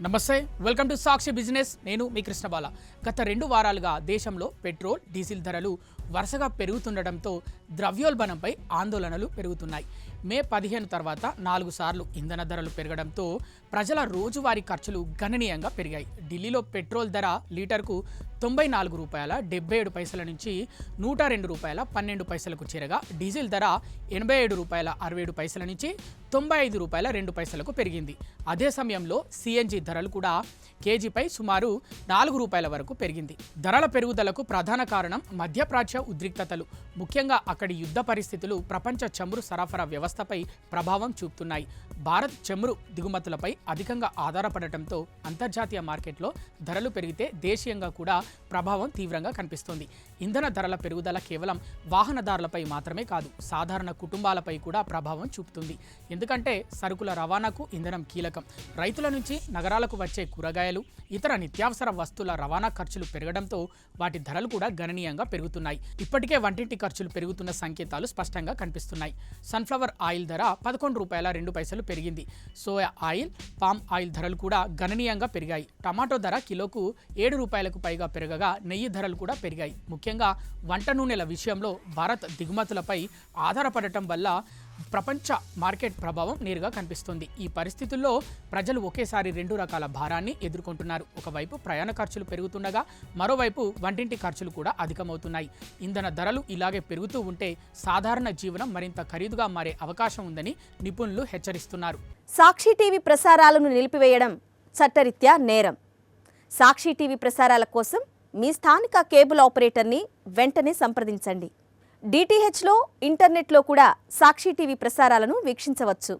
నమస్తే, welcome to Sakshi business. నేను మీ కృష్ణబాల. గత 2 వారాలుగా దేశంలో పెట్రోల్, డీజిల్ ధరలు వరుసగా పెరుగుతుండటంతో ద్రవ్యోల్బణంపై ఆందోళనలు పెరుగుతున్నాయి. మే 15 తర్వాత 4 సార్లు ఇంధన ధరలు పెరగడంతో ప్రజల రోజువారీ ఖర్చులు గణనీయంగా పెరిగాయి. ఢిల్లీలో పెట్రోల్ ధర లీటర్కు ₹94.77 నుంచి ₹102.12 చేరగా డీజిల్ ధర ₹87.67 నుంచి ₹95.02 పెరిగింది. అదే సమయంలో సిఎన్జి ధరలు కూడా కేజీపై సుమారు ₹4 వరకు పెరిగింది. ధరల పెరుగుదలకు ప్రధాన కారణం మధ్యప్రాచ్య ఉద్రిక్తతలు. ముఖ్యంగా అక్కడి యుద్ధ పరిస్థితులు ప్రపంచ చమురు సరఫరా వ్యవస్థపై ప్రభావం చూపుతున్నాయి. భారత్ చమురు దిగుమతులపై అధికంగా ఆధారపడటంతో అంతర్జాతీయ మార్కెట్లో ధరలు పెరిగితే దేశీయంగా కూడా ప్రభావం తీవ్రంగా కనిపిస్తోంది. ఇంధన ధరల పెరుగుదల కేవలం వాహనదారులపై మాత్రమే కాదు, సాధారణ కుటుంబాలపై కూడా ప్రభావం చూపుతుంది. ఎందుకంటే సరుకుల రవాణాకు ఇంధనం కీలకం. రైతుల నుంచి నగరాలకు వచ్చే కూరగాయలు, ఇతర నిత్యావసర వస్తువుల రవాణా ఖర్చులు పెరగడంతో వాటి ధరలు కూడా గణనీయంగా పెరుగుతున్నాయి. ఇప్పటికే వంటింటి ఖర్చులు పెరుగుతున్న సంకేతాలు స్పష్టంగా కనిపిస్తున్నాయి. సన్ఫ్లవర్ ఆయిల్ ధర ₹11.02 పెరిగింది. సోయా ఆయిల్, పామ్ ఆయిల్ ధరలు కూడా గణనీయంగా పెరిగాయి. టమాటో ధర కిలోకు ₹7 పైగా పెరగగా నెయ్యి ధరలు కూడా పెరిగాయి. ముఖ్యంగా వంట నూనెల విషయంలో భారత్ దిగుమతులపై ఆధారపడటం వల్ల ప్రపంచ మార్కెట్ ప్రభావం నేరుగా కనిపిస్తుంది. ఈ పరిస్థితుల్లో ప్రజలు ఒకేసారి 2 రకాల భారాన్ని ఎదుర్కొంటున్నారు. ఒకవైపు ప్రయాణ ఖర్చులు పెరుగుతుండగా మరోవైపు వంటింటి ఖర్చులు కూడా అధికమవుతున్నాయి. ఇంధన ధరలు ఇలాగే పెరుగుతూ ఉంటే సాధారణ జీవనం మరింత ఖరీదుగా మారే అవకాశం ఉందని నిపుణులు హెచ్చరిస్తున్నారు. సాక్షి టీవీ ప్రసారాలను నిలిపివేయడం చట్టరీత్యా నేరం. సాక్షి టీవీ ప్రసారాల కోసం మీ స్థానిక కేబుల్ ఆపరేటర్ని వెంటనే సంప్రదించండి. డిటిహెచ్లో, ఇంటర్నెట్లో కూడా సాక్షి టీవీ ప్రసారాలను వీక్షించవచ్చు.